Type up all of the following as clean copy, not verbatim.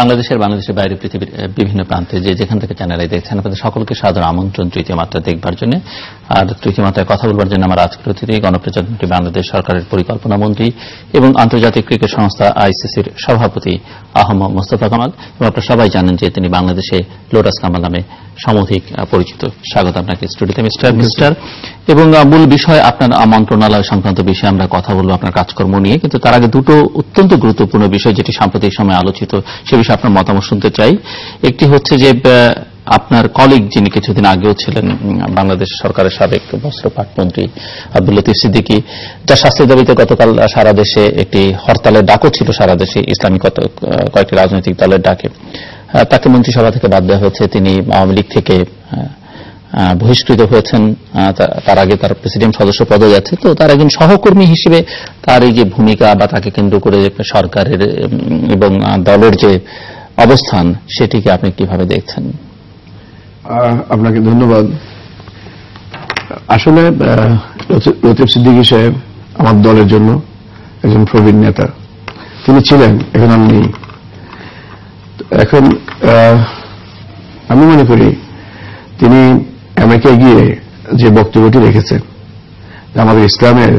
বাংলাদেশের বাইরে পৃথিবীর বিভিন্ন প্রান্তে যেখান থেকে চ্যানেলে দেখছেন আপনাদের সকলকে সাদর আমন্ত্রণ তৃতীয় মাত্রা দেখবার জন্য। আর তৃতীয় মাত্রায় কথা বলবার জন্য আমার আজকের অতিথি গণপ্রজাতন্ত্রী বাংলাদেশ সরকারের পরিকল্পনা মন্ত্রী এবং আন্তর্জাতিক ক্রিকেট সংস্থা আইসিসির সভাপতি আহমদ মোস্তফা কামাল। এবং আপনারা সবাই জানেন যে তিনি বাংলাদেশে লোটাস কামাল নামে সমধিক পরিচিত। স্বাগত আপনাকে স্টুডিওতে মিস্টার। এবং মূল বিষয় আপনার মন্ত্রণালয় সংক্রান্ত বিষয়ে আমরা কথা বলবো, আপনার কাজকর্ম নিয়ে। কিন্তু তার আগে দুটো অত্যন্ত গুরুত্বপূর্ণ বিষয় যেটি সাম্প্রতিক সময়ে আলোচিত, সে বিষয়ে আপনার মতামত শুনতে চাই। একটি হচ্ছে যে আপনার কলিগ যিনি কিছুদিন আগেও ছিলেন বাংলাদেশ সরকারের সাবেক বস্ত্র পাটমন্ত্রী আব্দুল লতিফ সিদ্দিকী, যার শাস্তির দাবিতে গতকাল সারা দেশে একটি হরতালের ডাকও ছিল, সারা দেশে ইসলামী কয়েকটি রাজনৈতিক দলের ডাকে। তাকে মন্ত্রিসভা থেকে বাদ দেওয়া হয়েছে, তিনি আওয়ামী লীগ থেকে বহিষ্কৃত হয়েছেন। তার আগে তার প্রেসিডেন্ট সদস্য পদে যাচ্ছে। তো তার একজন সহকর্মী হিসেবে তার এই যে ভূমিকা বা তাকে কেন্দ্র করে সরকারের এবং দলের যে অবস্থান, সেটিকে আপনি কিভাবে দেখছেন? আপনাকে ধন্যবাদ। আসলে লতিফ সিদ্দিকী সাহেব আমার দলের জন্য একজন প্রবীণ নেতা। তিনি ছিলেন, এখন আমি নেই। এখন আমি মনে করি তিনি আমেরিকায় গিয়ে যে বক্তব্যটি রেখেছেন, আমাদের ইসলামের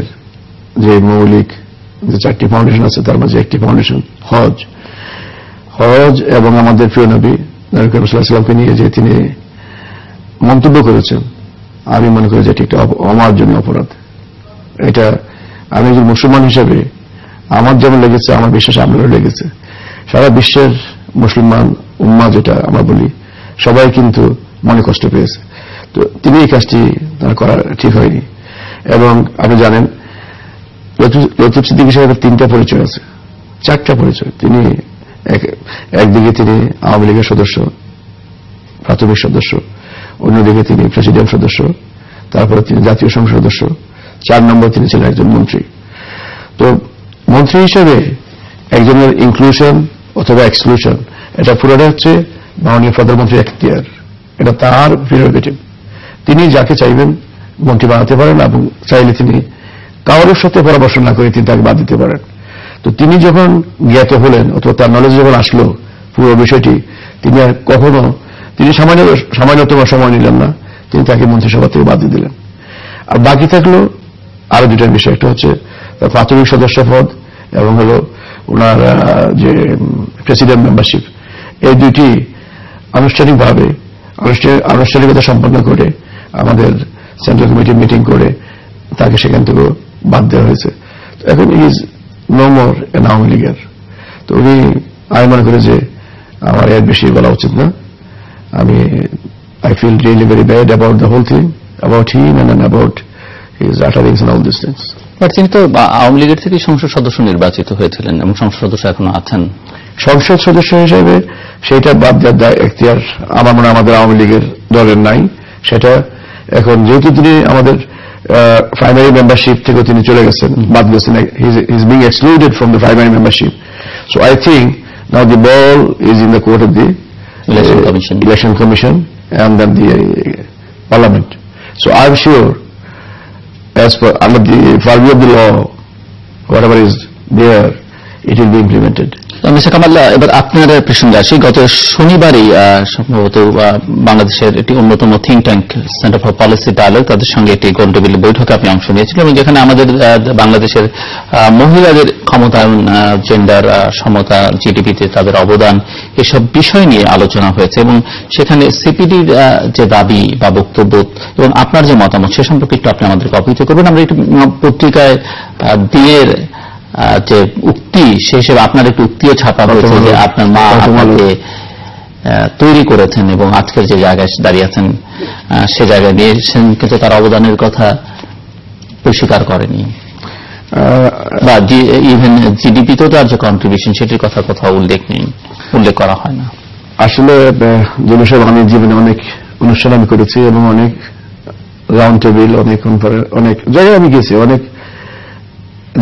যে মৌলিক যে 4টি ফাউন্ডেশন আছে, তার মাঝে একটি ফাউন্ডেশন হজ এবং আমাদের প্রিয় নবী নবী করিম সাল্লাল্লাহু আলাইহি ওয়াসাল্লামকে নিয়ে যে তিনি মন্তব্য করেছেন, আমি মনে করি যে এটি একটা আমার জন্য অপরাধ। এটা আমি একজন মুসলমান হিসেবে আমার যেমন লেগেছে, আমার বিশ্বাস আপনারও লেগেছে, সারা বিশ্বের মুসলমান উম্মাহ যেটা আমরা বলি, সবাই কিন্তু মনে কষ্ট পেয়েছে। তো তিনি এই কাজটি তার করা ঠিক হয়নি। এবং আপনি জানেন লতিফ সিদ্দিকী সাহেবের 3টা পরিচয় আছে, 4টা পরিচয়। তিনি একদিকে তিনি আওয়ামী লীগের সদস্য, প্রাথমিক সদস্য, অন্যদিকে তিনি প্রেসিডেন্ট সদস্য, তারপরে তিনি জাতীয় সংসদ সদস্য, 4 নম্বর তিনি ছিলেন একজন মন্ত্রী। তো মন্ত্রী হিসেবে একজনের ইনক্লুশন অথবা এক্সক্লুশন, এটা পুরোটা হচ্ছে মাননীয় প্রধানমন্ত্রীর এখতিয়ার, এটা তার প্রিরোগেটিভ। তিনি যাকে চাইবেন মন্ত্রী বানাতে পারেন, এবং চাইলে তিনি কারোর সাথে পরামর্শ না করে তিনি তাকে বাদ দিতে পারেন। তো তিনি যখন জ্ঞাত হলেন অথবা তার নলেজ যখন আসলো পুরো বিষয়টি, তিনি আর কখনো তিনি সামান্যতম সময় নিলেন না, তিনি তাকে মন্ত্রিসভা থেকে বাদ দিয়ে দিলেন। আর বাকি থাকলো আরো 2টার বিষয়, একটা হচ্ছে তার প্রাথমিক সদস্য পদ এবং হলো ওনার যে প্রেসিডেন্ট মেম্বারশিপ। এই দুইটি আনুষ্ঠানিকভাবে আনুষ্ঠানিকতা সম্পন্ন করে আমাদের সেন্ট্রাল কমিটি মিটিং করে তাকে সেখান থেকে বাদ দেওয়া হয়েছে। এখন ইজ নো মোর এন আওয়ামী লীগের। তো উনি, আমি মনে করি যে আমার এর বেশি বলা উচিত না। I feel really very bad about the whole thing, about him and about his utterings and all these things. তিনি তো আওয়ামী লীগের থেকে সংসদ সদস্য নির্বাচিত হয়েছিলেন এবং সংসদ সদস্য এখনো আছেন। সংসদ সদস্য হিসেবে সেটা বাদ দেওয়ার এখতিয়ার আমার মনে আমাদের আওয়ামী লীগের দলের নাই। সেটা এখন যেহেতু তিনি আমাদের প্রাইমারি মেম্বারশিপ থেকে তিনি চলে গেছেন, বাদ গেছেন, he's being excluded from the primary membership. So I think now the ball is in the court of the election commission and then the parliament. So I'm sure as per under the purview of the law, whatever is there, it will be implemented. Mister Kamal, এবার আপনার প্রসঙ্গে আসি। গত শনিবারই সম্ভবত বাংলাদেশের একটি অন্যতম think tank centre for policy dialogue, তাদের সঙ্গে একটি গোল টেবিল বৈঠকে আপনি অংশ নিয়েছিলেন, এবং যেখানে আমাদের বাংলাদেশের মহিলাদের ক্ষমতায়ন, জেন্ডার সমতা, জিডিপিতে তাদের অবদান, এসব বিষয় নিয়ে আলোচনা হয়েছে। এবং সেখানে সিপিডির যে দাবি বা বক্তব্য এবং আপনার যে মতামত, সে সম্পর্কে একটু আপনি আমাদেরকে অবহিত করবেন। আমরা একটু পত্রিকায় দিনের যে উক্তি, সে হিসেবে আপনার একটু উক্তিও ছাপা হয়েছে যে আপনার মা আপনাকে তৈরি করেছেন এবং আজকের যে জায়গায় দাঁড়িয়ে আছেন সে জায়গায় নিয়েছেন, কিন্তু তার অবদানের কথা স্বীকার করেনি, বা ইভেন জিডিপিতেও তার যে কন্ট্রিবিউশন সেটির কথা কোথাও উল্লেখ করা হয় না। আসলে জুলুস সাহেব, আমি জীবনে অনেক অনুষ্ঠান আমি করেছি এবং অনেক রাউন্ড টেবিল, অনেক অনেক জায়গায় আমি গেছি, অনেক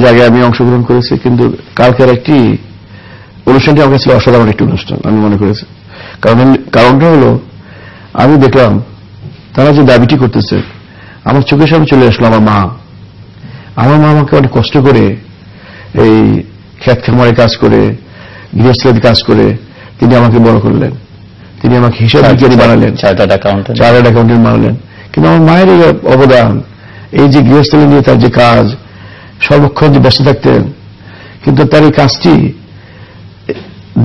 জায়গায় আমি অংশগ্রহণ করেছি, কিন্তু কালকের একটি অনুষ্ঠানটি আমার কাছে অসাধারণ একটি অনুষ্ঠান আমি মনে করেছি। কারণটা হলো, আমি দেখলাম তারা যে দাবিটি করতেছে, আমার চোখের সামনে চলে আসলো আমার মা আমাকে অনেক কষ্ট করে এই ক্ষেত খামারে কাজ করে, গৃহস্থলীতে কাজ করে তিনি আমাকে বড় করলেন, তিনি আমাকে হিসাব বিজ্ঞানী বানালেন, চার্টার্ড অ্যাকাউন্টেন্ট বানালেন। কিন্তু আমার মায়ের এই অবদান, এই যে গৃহস্থলী নিয়ে তার যে কাজ, সর্বক্ষণ যে ব্যস্ত থাকতেন, কিন্তু তার এই কাজটি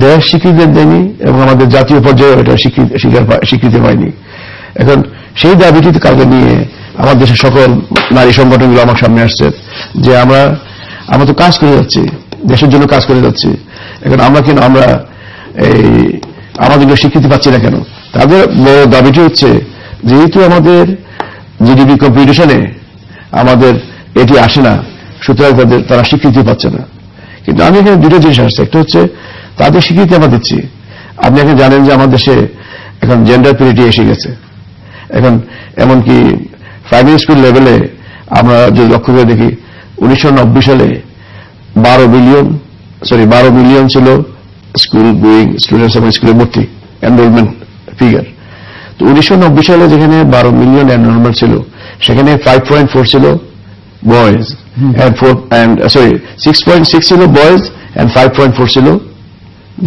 দেশ স্বীকৃতি দেয়নি এবং আমাদের জাতীয় পর্যায়ে এটা স্বীকৃতি পায়নি। এখন সেই দাবিটি কালকে নিয়ে আমার দেশের সকল নারী সংগঠনগুলো আমার সামনে আসছে যে আমরা তো কাজ করে যাচ্ছি, দেশের জন্য কাজ করে যাচ্ছি, এখন আমরা আমাদের স্বীকৃতি পাচ্ছি না কেন? তাদের বড় দাবিটি হচ্ছে যেহেতু আমাদের জিডিপি কম্পিটিশনে আমাদের এটি আসে না, সুতরাং তারা স্বীকৃতি পাচ্ছে না। কিন্তু আমি এখানে দুটো জিনিস আসছে, একটা হচ্ছে তাদের স্বীকৃতি আমরা দিচ্ছি। আপনি এখন জানেন যে আমাদের দেশে এখন জেন্ডার প্যারিটি এসে গেছে। এখন এমনকি প্রাইমারি স্কুল লেভেলে আমরা যদি লক্ষ্য করে দেখি 1990 সালে 12 মিলিয়ন ছিল স্কুল গোয়িং স্টুডেন্টস এবং স্কুলে ভর্তি এনরোলমেন্ট ফিগার। তো 1990 সালে যেখানে 12 মিলিয়ন এনরোলমেন্ট ছিল, সেখানে 5.4 ছিল বয়েজ and 6.6 ছিল বয়েজ and 5.4 ছিল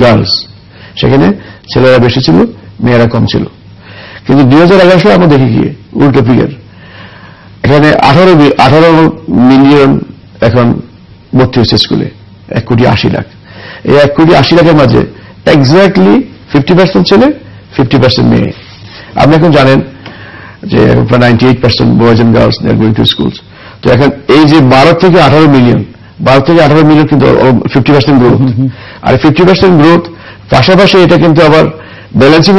গার্লস। সেখানে ছেলেরা বেশি ছিল, মেয়েরা কম ছিল। কিন্তু 2011 সালে আমরা দেখি গিয়ে উল্টো ফিগার, এখানে 18 মিলিয়ন এখন ভর্তি হচ্ছে স্কুলে, 1,80,00,000। এই 1,80,00,000-এর মাঝে এক্স্যাক্টলি 50% ছেলে, 50% মেয়ে। আপনি এখন জানেন যে 98% boys and girls they are going to schools. তো এখন এই যে 12 থেকে 18 মিলিয়ন কিন্তু 50% গ্রোথ। আর 50% গ্রোথ পাশাপাশি এটা কিন্তু আবার ব্যালেন্সিং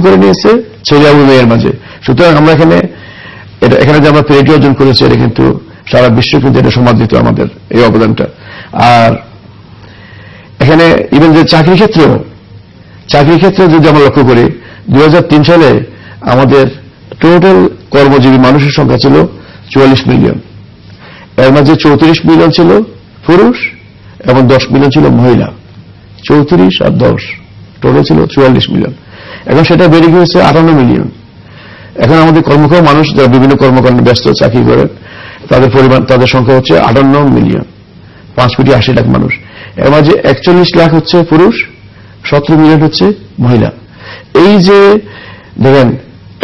করে নিয়েছে ছেলে এবং মেয়ের মাঝে। সুতরাং আমরা এখানে যে আমরা প্যারিটি অর্জন করেছি, এটা কিন্তু সারা বিশ্ব কিন্তু এটা সমাদৃত আমাদের এই অবদানটা। আর এখানে ইভেন যে চাকরি ক্ষেত্রে যদি আমরা লক্ষ্য করি, 2003 সালে আমাদের টোটাল কর্মজীবী মানুষের সংখ্যা ছিল 44 মিলিয়ন। এর মাঝে 34 মিলিয়ন ছিল পুরুষ এবং 10 মিলিয়ন ছিল মহিলা। 34 আর 10 টোটাল ছিল 44 মিলিয়ন। এখন সেটা বেড়ে গিয়েছে 58 মিলিয়ন। এখন আমাদের কর্মক্ষম মানুষ যারা বিভিন্ন কর্মকাণ্ডে ব্যস্ত চাকরি করেন, তাদের সংখ্যা হচ্ছে 58 মিলিয়ন, 5,80,00,000 মানুষ। এর মাঝে 41 লাখ হচ্ছে পুরুষ, 17 মিলিয়ন হচ্ছে মহিলা। এই যে দেখেন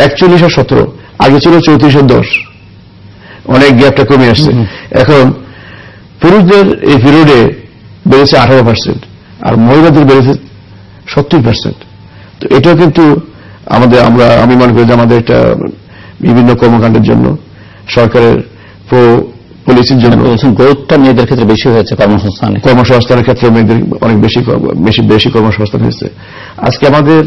41 আর 17, আগে ছিল 34 আর 10, অনেক গ্যাপটা কমে আসছে। এখন পুরুষদের এই পিরিয়ডে বেড়েছে 18% আর মহিলাদের বেড়েছে 70%। তো এটাও কিন্তু আমি মনে করি যে আমাদের একটা বিভিন্ন কর্মকাণ্ডের জন্য সরকারের পলিসির জন্য গ্রোথটা মেয়েদের ক্ষেত্রে বেশি হয়েছে, কর্মসংস্থানের ক্ষেত্রে মেয়েদের অনেক বেশি কর্মসংস্থান হয়েছে। আজকে আমাদের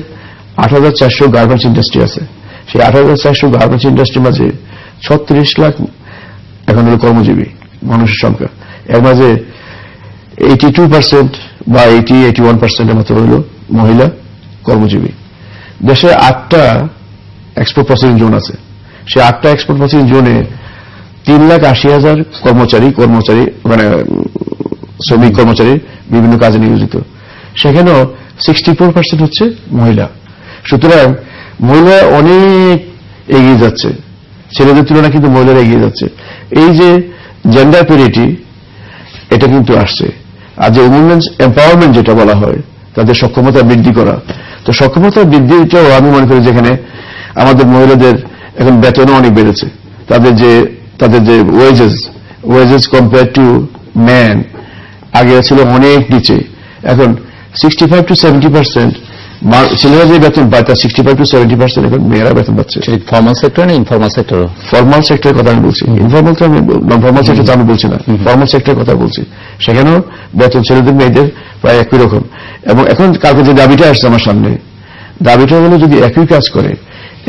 8,400 গার্মেন্টস ইন্ডাস্ট্রি আছে। সেই 8,400 গার্মেন্টস ইন্ডাস্ট্রির মাঝে 36 লাখ এখন হল কর্মজীবী মানুষের সংখ্যা। এর মাঝে 82% বা 81% মতো হল মহিলা কর্মজীবী। দেশে 8টা এক্সপোর্ট প্রসেসিং জোন আছে। সেই 8টা এক্সপোর্ট প্রসেসিং জোনে 3,80,000 কর্মচারী মানে শ্রমিক কর্মচারী বিভিন্ন কাজে নিয়োজিত। সেখানেও 64% হচ্ছে মহিলা। সুতরাং মহিলা অনেক এগিয়ে যাচ্ছে, ছেলেদের তুলনায় কিন্তু মহিলারা এগিয়ে যাচ্ছে। এই যে জেন্ডার প্যারিটি, এটা কিন্তু আসছে। আর যে উইমেন্স এম্পাওয়ারমেন্ট যেটা বলা হয়, তাদের সক্ষমতা বৃদ্ধি করা, তো সক্ষমতা বৃদ্ধিটাও আমি মনে করি যেখানে আমাদের মহিলাদের এখন বেতনও অনেক বেড়েছে। তাদের যে ওয়েজেস কম্পেয়ার টু ম্যান আগে ছিল অনেক নিচে। এখন 65 to 70% ছেলেরা যে বেতন পায় তার 65 to 70% এখন মেয়েরা বেতন পাচ্ছে। ফর্মাল সেক্টর না ইনফর্মাল সেক্টর? ফর্মাল সেক্টরের কথা আমি বলছি, ইনফর্মাল তো নন ফর্মাল সেক্টর তো আমি বলছি না, ফর্মাল সেক্টরের কথা বলছি। সেখানেও বেতন ছেলেদের মেয়েদের প্রায় একই রকম। এবং এখন কালকে যে দাবিটা আসছে আমার সামনে, দাবিটা হলো যদি একই কাজ করে,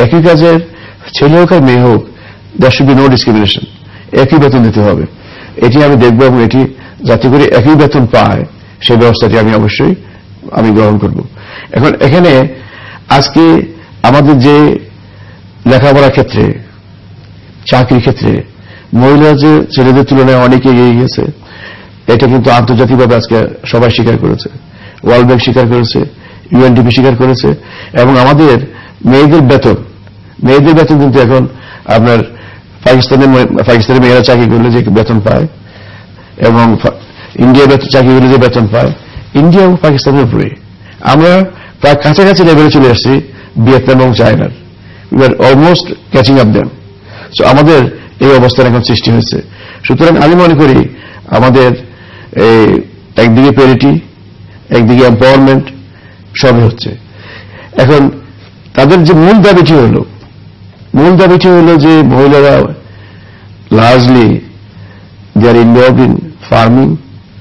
একই কাজের ছেলে হোক আর মেয়ে হোক, there should be no discrimination, একই বেতন দিতে হবে। এটি আমি দেখব এবং এটি যাতে করে একই বেতন পায় সেই ব্যবস্থাটি আমি গ্রহণ করব। এখন এখানে আজকে আমাদের যে লেখাপড়ার ক্ষেত্রে, চাকরির ক্ষেত্রে মহিলা যে ছেলেদের তুলনায় অনেক এগিয়ে গিয়েছে, এটা কিন্তু আন্তর্জাতিকভাবে আজকে সবাই স্বীকার করেছে। ওয়ার্ল্ড ব্যাংক স্বীকার করেছে, ইউএনডিপি স্বীকার করেছে। এবং আমাদের মেয়েদের বেতন কিন্তু এখন আপনার পাকিস্তানের মেয়েরা চাকরি করলে যে বেতন পায় এবং ইন্ডিয়া চাকরি করলে যে বেতন পায়, ইন্ডিয়া এবং পাকিস্তানের উপরে। আমরা প্রায় কাছাকাছি লেভেলে চলে আসছি ভিয়েতনাম এবং চায়নার। We are almost catching up them. So আমাদের এই অবস্থান এখন সৃষ্টি হয়েছে। সুতরাং আমি মনে করি আমাদের একদিকে প্যারিটি, একদিকে এম্পাওয়ারমেন্ট সবই হচ্ছে। এখন তাদের যে মূল দাবিটি হলো যে মহিলারা largely they are involved in farming,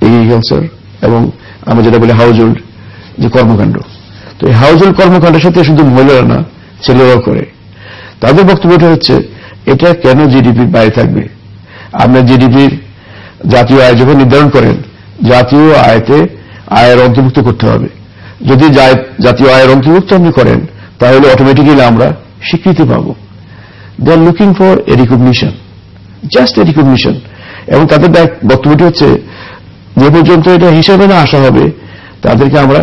agriculture এবং আমরা যেটা বলি হাউস হোল্ড যে কর্মকাণ্ড। তো এই হাউস হোল্ড কর্মকাণ্ডের সাথে শুধু মহিলারা না, ছেলেরাও করে। তাদের বক্তব্যটা হচ্ছে এটা কেন জিডিপির বাইরে থাকবে? আপনার জিডিপির জাতীয় আয় যখন নির্ধারণ করেন, জাতীয় আয়ের অন্তর্ভুক্ত করতে হবে। যদি জাতীয় আয়ের অন্তর্ভুক্ত আপনি করেন তাহলে অটোমেটিক্যালি আমরা স্বীকৃতি পাব। They are looking for a recognition, just a recognition. এবং তাদের বক্তব্যটি হচ্ছে যে পর্যন্ত এটা হিসাবে না আসা হবে তাদেরকে আমরা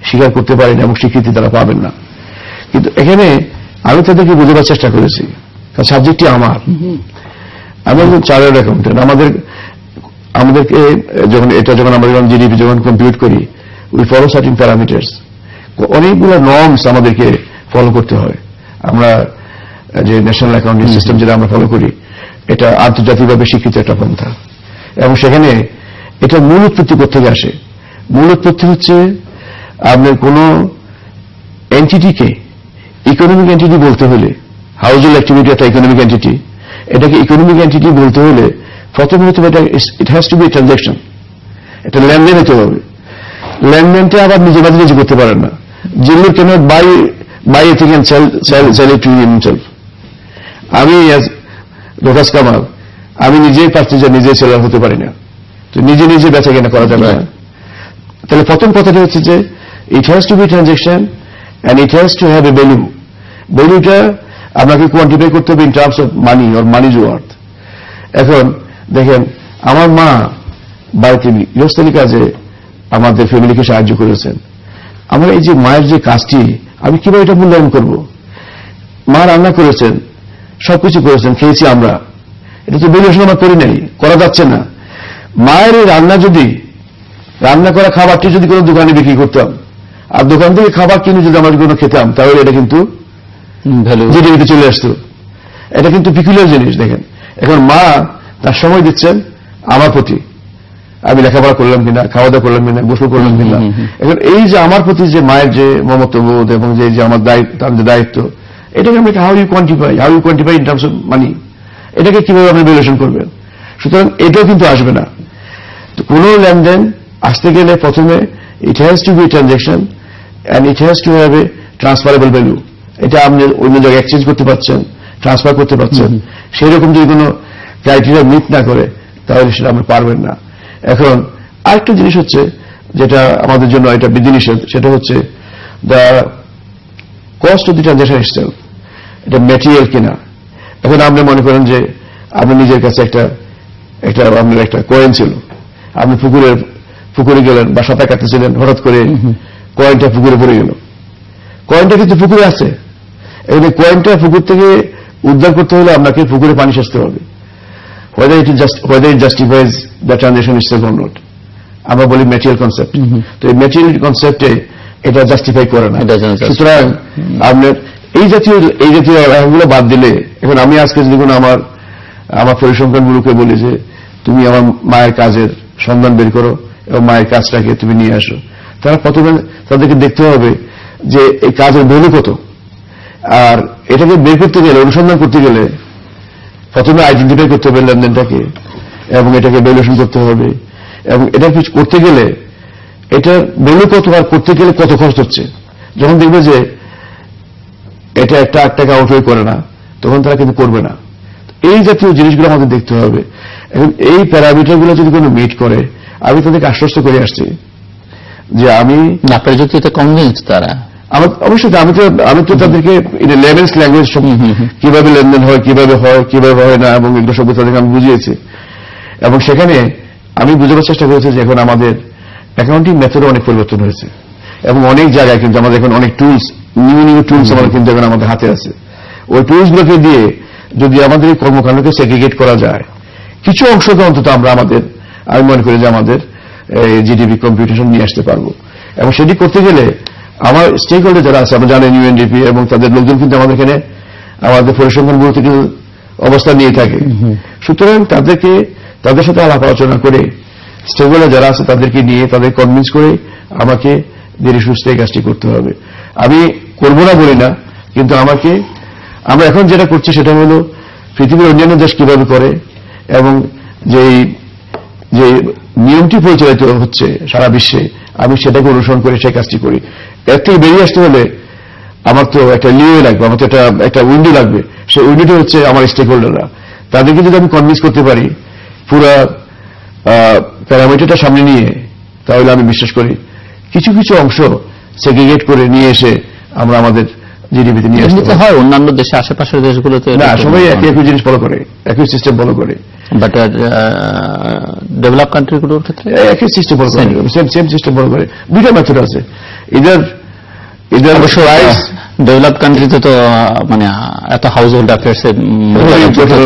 স্বীকার করতে পারি না এবং স্বীকৃতি তারা পাবেন না। কিন্তু এখানে আমি তাদেরকে বোঝাবার চেষ্টা করেছি, কারণ সাবজেক্টটি আমার। আমি একজন চার্টার্ড অ্যাকাউন্টেন্ট। আমাদেরকে যখন আমরা জিডিপি যখন কম্পিউট করি, উই ফলো সার্টিন প্যারামিটার্স, অনেকগুলো নর্মস আমাদেরকে ফলো করতে হয়। আমরা যে ন্যাশনাল অ্যাকাউন্টিং সিস্টেম যেটা আমরা ফলো করি, এটা আন্তর্জাতিকভাবে স্বীকৃত একটা পন্থা। এবং সেখানে এটা মূল উৎপত্তি কোথেকে আসে? মূল উৎপত্তি হচ্ছে আপনার কোন এন্টিটিকে ইকোনমিক এন্টিটি বলতে হলে, হাউস হোল্ড অ্যাক্টিভিটি একটা ইকোনমিক এন্টিটি, এটাকে ইকোনমিক এন্টিটি বলতে হলে প্রথমে হতে হবে it has to be transaction, এটা লেনদেন হতে হবে। লেনদেনটা আবার নিজে বাদে নিজে করতে পারেন না। Zillur can buy a thing and sell it to himself. আমি লোকাস কামাল, আমি নিজেই পারছি যে নিজে সেলার হতে পারি না, তো নিজে বেচা কেনা করা যাবে না। তাহলে প্রথম কথাটা হচ্ছে যে it has to be transaction and it has to have a value. ভ্যালুটা আপনাকে কোয়ান্টিফাই করতে হবে in terms of money or money's worth. এখন দেখেন, আমার মা বাড়িতে গৃহস্থলী কাজে আমাদের ফ্যামিলিকে সাহায্য করেছেন। আমরা এই যে মায়ের যে কাজটি, আমি কিভাবে এটা মূল্যায়ন করব? মা রান্না করেছেন, সবকিছু করেছেন, খেয়েছি আমরা, এটা তো ভ্যালুয়েশন আমরা করি নাই, করা যাচ্ছে না। মায়ের এই রান্না করা খাবারটি যদি কোনো দোকানে বিক্রি করতাম আর দোকান থেকে খাবার কিনে যদি আমরা কোনো খেতাম, তাহলে এটা কিন্তু জিডিপিতে চলে আসতো। এটা কিন্তু পিকুলিয়ার জিনিস। দেখেন, এখন মা তার সময় দিচ্ছেন আমার প্রতি, আমি লেখাপড়া করলাম কিনা, খাওয়া দাওয়া করলাম কিনা, গোসল করলাম কিনা। এখন এই যে আমার প্রতি যে মায়ের যে মমত্ববোধ এবং যে আমার তার যে দায়িত্ব, এটাকে আপনি how you quantify in terms of money, এটাকে কিভাবে আপনি ভ্যালুয়েশন করবেন? সুতরাং এটাও কিন্তু আসবে না। তো কোন লেনদেন আসতে গেলে প্রথমে it has to be transaction and it has to have a transferable value. এটা আপনি অন্য জায়গায় এক্সচেঞ্জ করতে পারছেন, ট্রান্সফার করতে পারছেন। সেই রকম যদি কোনো ক্রাইটেরিয়া মিট না করে তাহলে সেটা আপনি পারবেন না। এখন আরেকটা জিনিস হচ্ছে যেটা আমাদের জন্য এটা বিধিনিষেধ, সেটা হচ্ছে the cost of the transaction itself, এটা ম্যাটেরিয়াল কিনা। এখন আপনি মনে করেন যে আপনি নিজের কাছে আপনার একটা কয়েন ছিল, আপনি পুকুরে গেলেন বা সাঁতার কাটতেছিলেন, হঠাৎ করে কয়েনটা পুকুরে পড়ে গেল। কয়েনটা কিন্তু পুকুরে আছে, এবং কয়েনটা পুকুর থেকে উদ্ধার করতে হলে আপনাকে পুকুরে পানি সাজতে হবে, whether it justifies the transaction itself or not. আমরা বলি ম্যাটেরিয়াল কনসেপ্ট। তো এই ম্যাটেরিয়াল কনসেপ্টে এটা জাস্টিফাই করে না। সুতরাং আপনার এই জাতীয় গুলো বাদ দিলে, এখন আমি আজকে যদি কোনো আমার পরিসংখ্যানগুলোকে বলি যে তুমি আমার মায়ের কাজের সন্ধান বের করো এবং মায়ের কাজটাকে তুমি নিয়ে আসো, তারা প্রথমে তাদেরকে দেখতে হবে যে এই কাজের ভ্যালু কত। আর এটাকে বের করতে গেলে, অনুসন্ধান করতে গেলে প্রথমে আইডেন্টিফাই করতে হবে লেনদেনটাকে এবং এটাকে ভ্যালুয়েশন করতে হবে। এবং এটা কিছু করতে গেলে এটার ভ্যালু কত আর করতে গেলে কত খরচ হচ্ছে। যখন দেখবে যে এটা একটা 8 টাকা আউটওয়ে করে না, তখন তারা কিন্তু করবে না। এই জাতীয় জিনিসগুলো আমাদের দেখতে হবে। এখন এই প্যারামিটারগুলো যদি কোনো মিট করে, আমি তাদেরকে আশ্বস্ত করে আসছি যে আমি আপনার যদি এটা কনভিন্স তারা অবশ্যই আমি তো তাদেরকে লেভেলস ল্যাঙ্গুয়েজ কিভাবে লেনদেন হয়, কিভাবে হয় না, এবং এগুলো সব তাদেরকে আমি বুঝিয়েছি। এবং সেখানে আমি বুঝাবার চেষ্টা করেছি যে এখন আমাদের অ্যাকাউন্টিং মেথডে অনেক পরিবর্তন হয়েছে এবং অনেক জায়গায় কিন্তু আমাদের এখন অনেক টুলস, নিউ টুলস আমাদের কিন্তু এখন আমাদের হাতে আছে। ওই টুলসগুলোকে দিয়ে যদি আমাদের এই কর্মকাণ্ডকে সেগ্রিগেট করা যায়, কিছু অংশকে অন্তত আমি মনে করি যে আমাদের জিডিপি কম্পিউটেশন নিয়ে আসতে পারবো। এবং সেটি করতে গেলে আমার স্টেক হোল্ডার যারা আছে, আমরা জানেন ইউএনডিপি এবং তাদের লোকজন কিন্তু আমাদের এখানে আমাদের পরিসংখ্যান ব্যুরোতে কিন্তু অবস্থান নিয়ে থাকে। সুতরাং তাদের সাথে আলাপ আলোচনা করে স্টেক হোল্ডার যারা আছে তাদেরকে নিয়ে তাদের কনভিন্স করে আমাকে ধীরে সুস্থে এই কাজটি করতে হবে। আমি করব না বলি না, কিন্তু আমরা এখন যেটা করছি সেটা হলো পৃথিবীর অন্যান্য দেশ কিভাবে করে এবং যে নিয়মটি পরিচালিত হচ্ছে সারা বিশ্বে, আমি সেটাকে অনুসরণ করে সেই কাজটি করি। এর থেকে বেরিয়ে আসতে হলে আমার তো একটা লিওয়ে লাগবে, আমার তো একটা উইন্ডো লাগবে। সেই উইন্ডোটি হচ্ছে আমার স্টেক হোল্ডাররা। তাদেরকে যদি আমি কনভিন্স করতে পারি পুরো প্যারামিটারটা সামনে নিয়ে, তাহলে আমি বিশ্বাস করি কিছু কিছু অংশ সেগ্রিগেট করে নিয়ে এসে আমরা আমাদের জিডিপিতে নিয়ে আসতে হয়। অন্যান্য দেশে, আশেপাশের দেশগুলোতে না, সবাই একই জিনিস ফলো করে, একই সিস্টেম ফলো করে। বাট ডেভেলপ কান্ট্রিগুলোর ক্ষেত্রে একই সিস্টেম ফলো করে, সেম সিস্টেম ফলো করে। দুইটা মেথড আছে, ইদার ডেভেলপ কান্ট্রিতে তো মানে এত হাউস হোল্ড অ্যাফেয়ার্স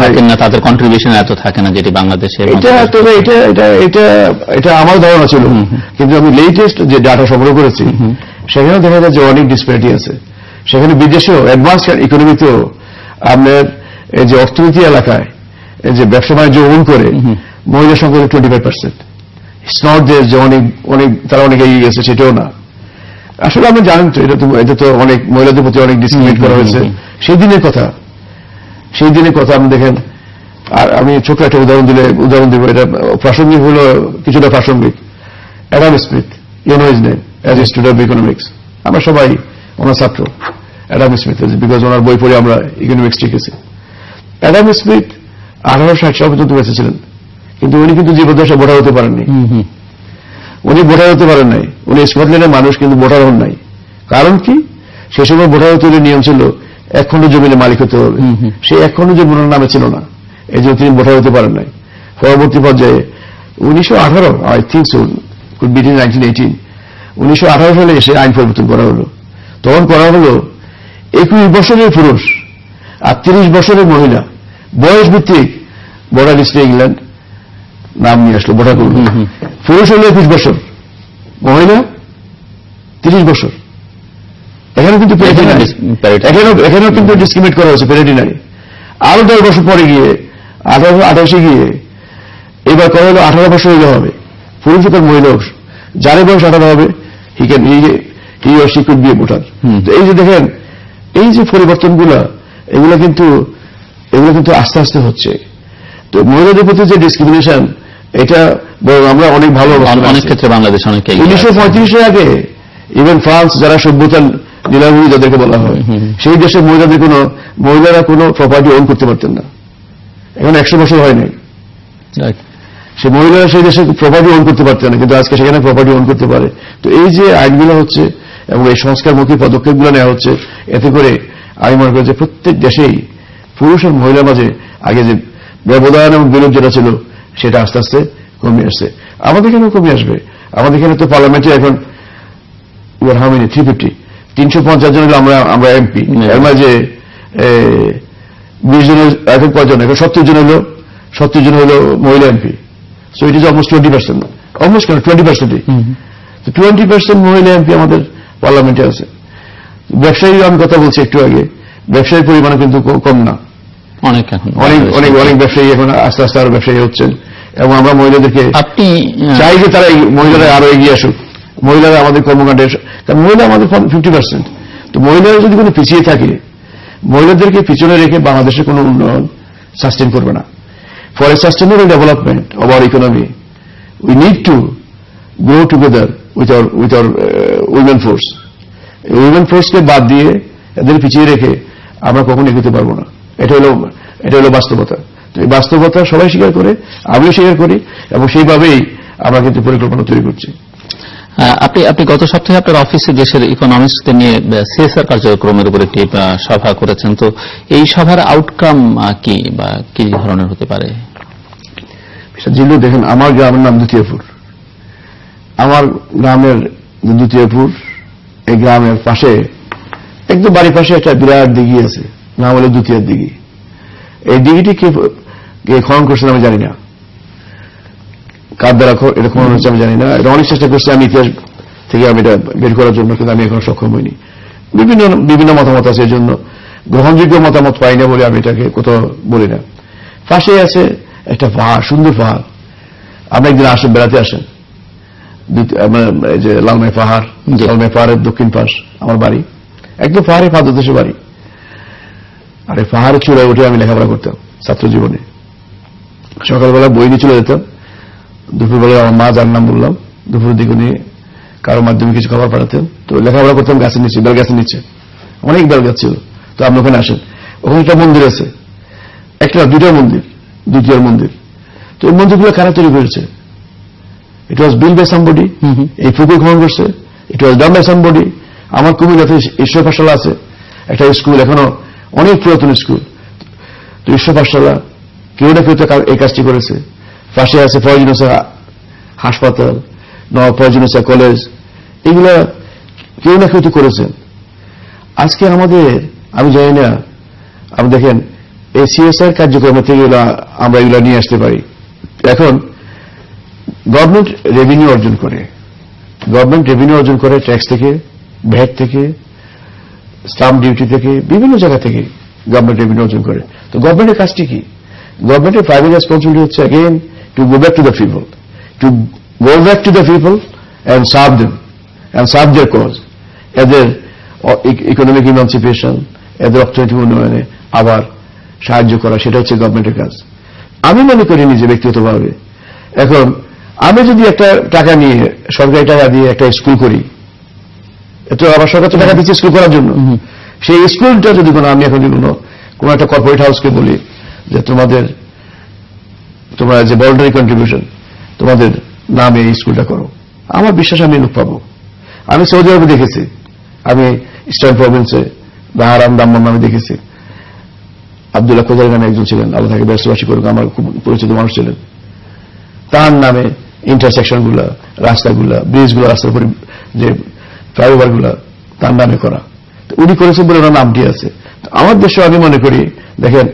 থাকেন না, তাদের কন্ট্রিবিউশন এত থাকে না যেটি বাংলাদেশে। তবে এটা আমার ধারণা ছিল, কিন্তু আমি লেটেস্ট যে ডাটা সংগ্রহ করেছি সেখানে দেখা যায় যে অনেক ডিসপ্যারিটি আছে। সেখানে বিদেশেও অ্যাডভান্স ইকোনমিতেও আপনার এই যে অর্থনীতি এলাকায় এই যে ব্যবসা বাণিজ্য ওন করে মহিলা সংখ্যা 25%। ইটস নট যে অনেক তারা অনেক এগিয়ে গেছে, সেটাও না। আসলে আপনি জানেন তো এটা তো অনেক মহিলাদের প্রতি অনেক ডিসক্রিমিনেট করা হয়েছে। সেই দিনের কথা আপনি দেখেন। আর আমি ছোট একটা উদাহরণ দিব, এটা প্রাসঙ্গিক হলো, কিছুটা প্রাসঙ্গিক। Adam Smith, you know his name as a student of economics. আমরা সবাই ওনার ছাত্র অ্যাডাম স্মিথ, বিকজ ওনার বই পড়ে আমরা ইকোনমিক্স শিখেছি। অ্যাডাম স্মিথ 1860 সাল পর্যন্ত বেঁচে ছিলেন, কিন্তু উনি কিন্তু জীবদ্দশায় ভোটার হতে পারেননি। উনি ভোটার হতে পারেন নাই। উনি স্কটল্যান্ডের মানুষ, কিন্তু ভোটার হন নাই। কারণ কি? সে সময় ভোটার হতে হলে নিয়ম ছিল 1 খণ্ড জমির মালিক হতে হবে। সেই 1 খণ্ড জমি ওনার নামে ছিল না, এই জন্য তিনি ভোটার হতে পারেন নাই। পরবর্তী পর্যায়ে 1918 I think so, could be 1918, 1918 সালে এসে আইন পরিবর্তন করা হলো। তখন করা হলো 21 বছরের পুরুষ আর 30 বছরের মহিলা বয়স ভিত্তিক ভোটার লিস্টে ইংল্যান্ড নাম নিয়ে আসলো, ভোটার করল। পুরুষ হলো 21 বছর, মহিলা 30 বছর। এখানে কিন্তু এখানেও কিন্তু ডিসক্রিমিনেট করা হয়েছে, প্যারিটি নাই। আরো 10 বছর পরে গিয়ে 1828 গিয়ে এবার করা হলো 18 বছর হইলে হবে পুরুষ এবং মহিলা, যার বয়স 18 হবে he or she could B A voter. তো এই যে দেখেন, এই যে পরিবর্তনগুলো, এগুলো কিন্তু আস্তে আস্তে হচ্ছে। তো মহিলাদের প্রতি যে ডিসক্রিমিনেশন, এটা আমরা অনেক ভালো অনেক ক্ষেত্রে বাংলাদেশ অনেক 1935 আগে ইভেন ফ্রান্স, যারা সভ্যতার নীলাভূমি যাদেরকে বলা হয়, সেই দেশে মহিলারা কোনো প্রপার্টি ওন করতে পারতেন না। এখন 100 বছর হয় নাই, সে মহিলারা সেই দেশে প্রপার্টি ওন করতে পারতেন না, কিন্তু আজকে সেখানে প্রপার্টি ওন করতে পারে। তো এই যে আইনগুলো হচ্ছে এবং এই সংস্কারমুখী পদক্ষেপগুলো নেওয়া হচ্ছে, এতে করে আমি মনে করি যে প্রত্যেক দেশেই পুরুষ আর মহিলার মাঝে আগে যে ব্যবধান এবং বিরোধ যেটা ছিল, সেটা আস্তে আস্তে কমে আসছে। আমাদের এখানেও কমে আসবে। আমাদের এখানে তো পার্লামেন্টে এখন 350 জন হলো আমরা এমপি, এর মাঝে 20 জন, এখন কয়জন, এখন 70 জন হলো মহিলা MP. So it is almost 20%, almost 20%। তো 20% মহিলা এমপি আমাদের পার্লামেন্টে আছে। ব্যবসায়ী, আমি কথা বলছি একটু আগে, ব্যবসায়ীর পরিমাণ কিন্তু কম না, অনেক ব্যবসায়ী এখন আস্তে আস্তে আরো ব্যবসায়ী হচ্ছেন। এবং আমরা মহিলাদেরকে চাই যে তারা মহিলারা আরো এগিয়ে আসুক, মহিলারা আমাদের কর্মকাণ্ডে, কারণ মহিলা আমাদের 50%। তো মহিলারা যদি কোনো পিছিয়ে থাকে, মহিলাদেরকে পিছনে রেখে বাংলাদেশের কোনো উন্নয়ন সাস্টেন করবে না। For a sustainable development of our economy, we need to grow together with our women force. Women ফোর্সকে বাদ দিয়ে, এদের পিছিয়ে রেখে আমরা কখনো এগোতে পারবো না। এটা হলো বাস্তবতা। তো এই বাস্তবতা সবাই স্বীকার করে, আমিও স্বীকার করি, এবং সেইভাবেই আমরা কিন্তু পরিকল্পনা তৈরি করছি। আপনি গত সপ্তাহে আপনার অফিসে দেশের ইকোনমিক্সকে নিয়ে সিএসআর কার্যক্রমের উপর একটি সভা করেছেন। তো এই সভার আউটকাম কি বা কি ধরনের হতে পারে? জিল্লু, দেখেন, আমার গ্রামের নাম দ্বিতীয়পুর। আমার গ্রামের দ্বিতীয়পুর, এই গ্রামের পাশে, একদম বাড়ির পাশে একটা বিরাট দিঘি আছে, নাম হলো দ্বিতীয়ার দিঘি। এই দিঘিটি কে খনন করছেন আমি জানি না, কার দ্বারা এটা খনন হচ্ছে আমি জানি না। এটা অনেক চেষ্টা করছি আমি ইতিহাস থেকে আমি এটা বের করার জন্য, কিন্তু আমি এখন সক্ষম হইনি। বিভিন্ন মতামত আছে, এই জন্য গ্রহণযোগ্য মতামত পাই না বলে আমি এটাকে কোথাও বলি না। পাশে আছে একটা পাহাড়, সুন্দর পাহাড়। আপনি একদিন আসেন, বেড়াতে আসেন, এই যে লালমাই পাহাড়, লালমাই পাহাড়ের দক্ষিণ পাশ আমার বাড়ি, একদম পাহাড়ে পাদদেশে বাড়ি। আর এই পাহাড়ে চূড়ায় উঠে আমি লেখাপড়া করতাম ছাত্র জীবনে। সকালবেলা বই নিয়ে চলে যেতাম, দুপুরবেলা আমার মা, যার নাম বললাম, দুপুরের দিকে নিয়ে কারোর মাধ্যমে কিছু খাবার পাঠাতেন। তো লেখাপড়া করতাম গাছের নিচে, বেল গাছের নিচে, অনেক বেল গাছ ছিল। তো আপনি ওখানে আসেন, ওখানে একটা মন্দির আছে, একটা দুইটা মন্দির, দ্বিতীয় মন্দির। তো এই মন্দিরগুলো কারা তৈরি করেছে? ইট ওয়াজ বিল্ড বাই সামবডি। এই পুকুর খনন করছে, ইট ওয়াজ ডান বাই সামবডি। আমার কুমিল্লাতে ঈশ্বর পাঠশালা আছে, একটা স্কুল, এখনো অনেক পুরাতন স্কুল। তো ঈশ্বর পাঠশালা কেউ না কেউ তো এই কাজটি করেছে। পাশে আছে ফয়জুন্নেসা হাসপাতাল, ফয়জুন্নেসা কলেজ, এগুলা কেউ না কেউ তো করেছেন। আজকে আমাদের, আমি জানি না, আপনি দেখেন এই সিএসআর কার্যক্রম থেকে আমরা এগুলা নিয়ে আসতে পারি। এখন গভর্নমেন্ট রেভিনিউ অর্জন করে, ট্যাক্স থেকে, ভ্যাট থেকে, স্টাম্প ডিউটি থেকে, বিভিন্ন জায়গা থেকে গভর্নমেন্ট রেভিনিউ অর্জন করে। তো গভর্নমেন্টের কাজটি কি? গভর্নমেন্টের প্রাইমারি রেসপন্সিবিলিটি হচ্ছে again to go back to the people, and serve them, and serve their cause, এদের ইকোনমিক ইমানসিপেশন, এদের অর্থনৈতিক উন্নয়নে আবার সাহায্য করা, সেটা হচ্ছে গভর্নমেন্টের কাজ। আমি মনে করি নিজে ব্যক্তিগতভাবে, এখন আমি যদি একটা টাকা নিয়ে, সরকারি টাকা দিয়ে একটা স্কুল করি, তো আবার সরকার তো টাকা দিচ্ছে স্কুল করার জন্য, সেই স্কুলটা যদি আমি এখন কোন একটা কর্পোরেট হাউসকে বলি যে তোমরা যে ভলান্টারি কন্ট্রিবিউশন তোমাদের নামে এই স্কুলটা করো, আমার বিশ্বাস আমি লোক পাবো। আমি সৌদি আরবে দেখেছি, আমি ইস্টার্ন প্রভিন্সে বাহারাম দাম্মাম নামে দেখেছি, আব্দুল্লাহ কোদারি নামে একজন ছিলেন, আল্লাহ তাকে ব্যস্তবাসী করুক, আমার খুব পরিচিত মানুষ ছিলেন। তার নামে ইন্টারসেকশনগুলা, রাস্তাগুলা, ব্রিজগুলো, রাস্তার উপরে যে ফ্লাইওভারগুলা তার নামে করা, উনি করেছেন বলে ওনার নামটি আছে। আমার দেশে আমি মনে করি, দেখেন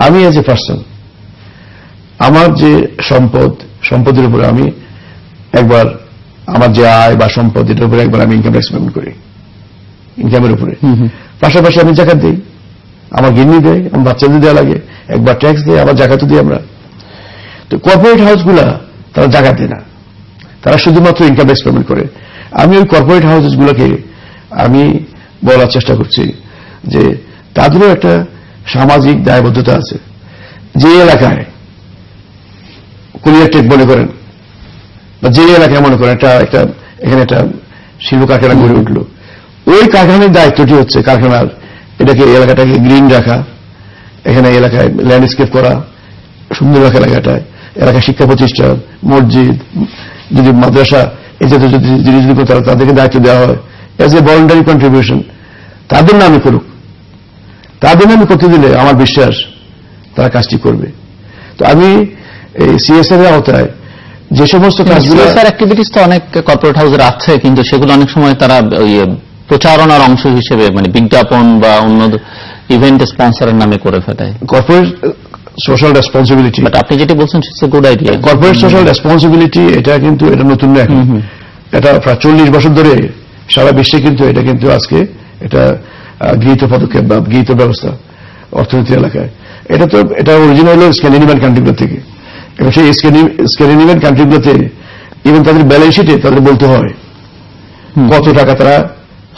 আমি এজ এ পার্সন, আমার যে সম্পদের উপরে আমি একবার, আমার যে আয় বা সম্পদ, এটার উপরে একবার আমি ইনকাম ট্যাক্স পেমেন্ট করি, ইনকামের উপরে। পাশাপাশি আমি জাকাত দিই, আমার গিন্নি দেয়, আমার বাচ্চাদের দেওয়া লাগে, একবার ট্যাক্স দেয়, আবার জাকাতও দিই আমরা। তো কর্পোরেট হাউসগুলা তারা জাকাত দেয় না, তারা শুধুমাত্র ইনকাম ট্যাক্স পেমেন্ট করে। আমি ওই কর্পোরেট হাউসগুলোকে আমি বলার চেষ্টা করছি যে তাদেরও একটা সামাজিক দায়বদ্ধতা আছে। যে এলাকায় কুলিয়ারটেক মনে করেন, বা যে এলাকায় মনে করেন এখানে একটা শিল্প কারখানা গড়ে উঠল, ওই কারখানার দায়িত্বটি হচ্ছে কারখানার এটাকে, এলাকাটাকে গ্রিন রাখা, এখানে এলাকায় ল্যান্ডস্কেপ করা, সুন্দর রাখা এলাকাটায়, এলাকায় শিক্ষা প্রতিষ্ঠান, মসজিদ, যদি মাদ্রাসা, এই জাতীয় যদি জিনিস তাদেরকে দায়িত্ব দেওয়া হয় এজ এ ভলান্টারি কন্ট্রিবিউশন, তাদের নামে করুক। তাদের নামে করতে দিলে আমার বিশ্বাস তারা কাজটি করবে। তো আমি এই সিএসআর এর আওতায় যে সমস্ত কাজগুলো, সিএসআর অ্যাক্টিভিটিস তো অনেক কর্পোরেট হাউসের আছে, কিন্তু সেগুলো অনেক সময় তারা প্রচারণার অংশ হিসেবে, মানে বিজ্ঞাপন বা অন্য ইভেন্ট স্পন্সরের নামে করে ফেলে। কর্পোরেট সোশ্যাল রেসপন্সিবিলিটি, বাট আপনি যেটি বলছেন it's a good idea. Corporate social responsibility এটা কিন্তু এটা নতুন না, এটা প্রায় 40 বছর ধরে সারা বিশ্বে কিন্তু এটা কিন্তু আজকে এটা গৃহীত পদক্ষেপ বা গৃহীত ব্যবস্থা অর্থনীতি এলাকায়। এটা অরিজিনাল হল স্ক্যান্ডিনেভিয়ান কান্ট্রিগুলো থেকে, এবং সেই স্ক্যান্ডিনেভিয়ান কান্ট্রিগুলোতে ইভেন তাদের ব্যালেন্স শিটে তাদের বলতে হয় কত টাকা তারা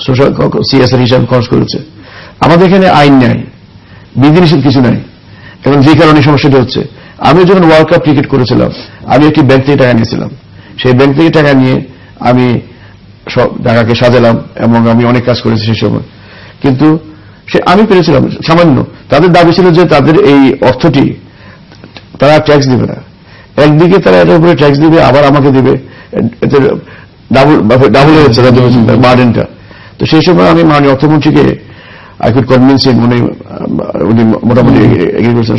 সোশ্যাল সিএসআর হিসাবে খরচ করেছে। আমাদের এখানে আইন নাই, বিধিনিষেধ কিছু নাই, এবং যে কারণে সমস্যাটা হচ্ছে, আমি যখন ওয়ার্ল্ড কাপ ক্রিকেট করেছিলাম, আমি একটি ব্যাংক থেকে টাকা নিয়েছিলাম, সেই ব্যাংক থেকে টাকা নিয়ে আমি সব টাকাকে সাজালাম, এবং আমি অনেক কাজ করেছি সেই সময়, কিন্তু আমি পেরেছিলাম সামান্য। তাদের দাবি ছিল যে তাদের এই অর্থটি তারা ট্যাক্স দিবে না, একদিকে তারা এটার উপরে ট্যাক্স দিবে, আবার আমাকে দিবে, এতে ডাবল হয়ে যাচ্ছে তাদের বার্ডেনটা। তো সেই সময় আমি মাননীয় অর্থমন্ত্রীকে আই কুড কনভিন্স হিম, উনি মোটামুটি এগিয়ে করেছেন।